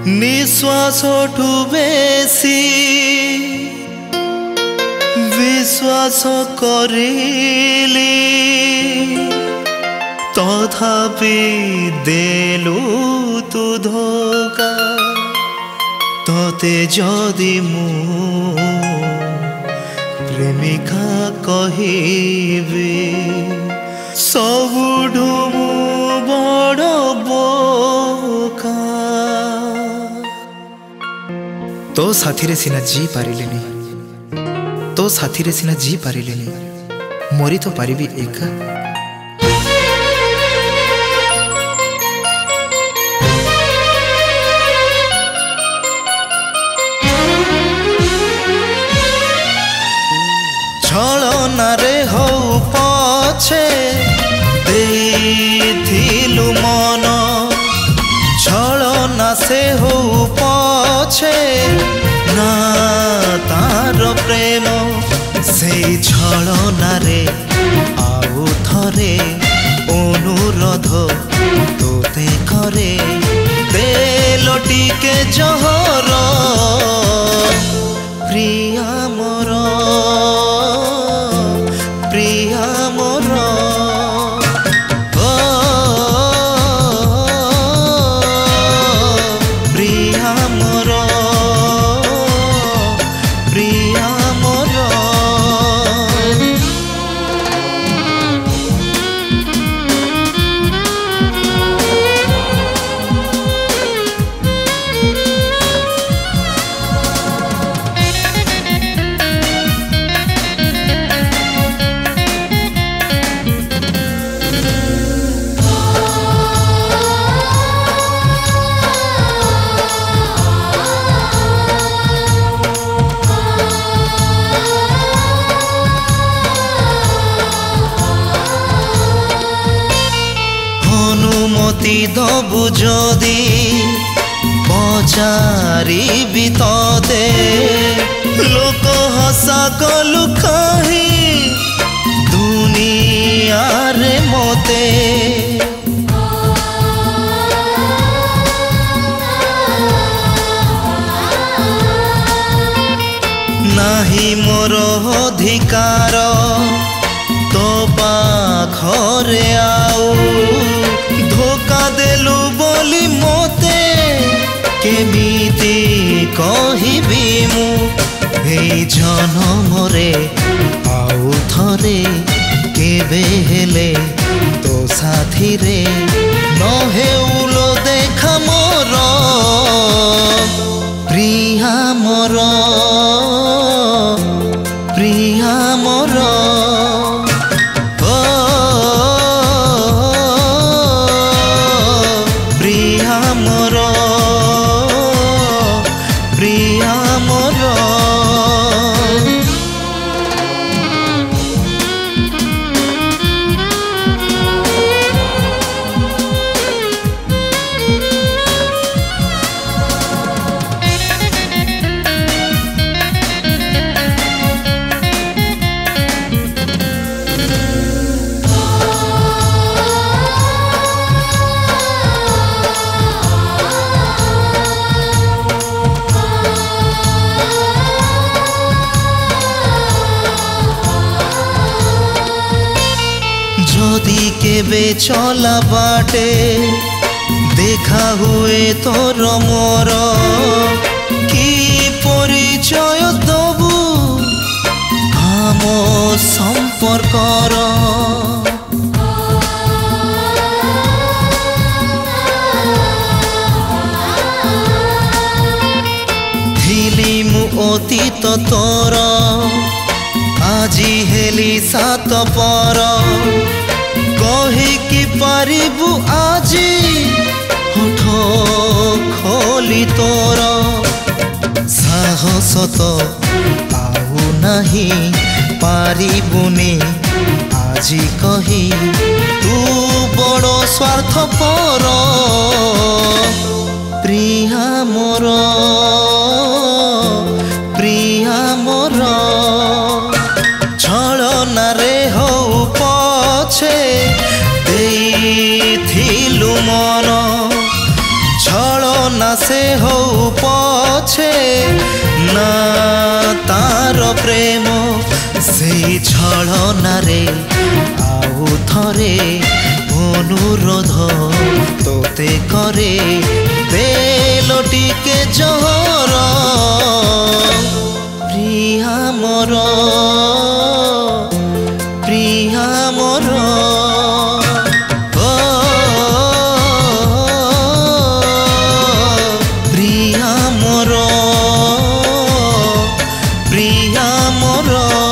निश्वास बेसी विश्वास करिली तथापि देलु तु धोका तते जदि मु प्रेमिका कहिबी सबुठु मु बड़ बोका तो साथी रे सिना जी पारिलेनी तो साथी रे सिना जी पारिलेनी मरी तो पारिबी एका छलना रे हो पछे देथिलु मन छलना से हो पछे ना तार प्रेम से छलना रे आउ थरे अनुरोध तोते करे देल टिके जहर प्रिया मोर प्रिया मोर प्रिया मोर प्रिया मोर अनुमति दबु जदि पचारि बितते लोक हसा कलु कही दुनिया रे मते नाही मोर अधिकार तो पाखरे आउ धोका देलु बोली मोते केमिति कहिबी मु एई जनम रे आउ थरे केबे हेले तो साथी रे न हेउलो देखा मोर प्रिया मोर प्रिया मोर प्रिया मोर प्रिया मोर जदि केबे चला बाटे देखा हुए तोर मोर कि परिचय दबु आम संपर्कर थिली मु अतीत तोर आजी हेली सात पर कहिकी पारिबु आजी होठ खोली तोर साहस तो आउ नाही पारिबुनी आजी कही तू बड़ स्वार्थपर प्रिया मोर प्रिया मोर छलना रे हो पछे देथिलु मन छल ना से हो पछे ना तार प्रेम से छलना रे आउ थरे अनुरोध तोते करे देलो टिके जहर प्रिया मोर प्रिया मोर प्रिया मोर प्रिया मोर।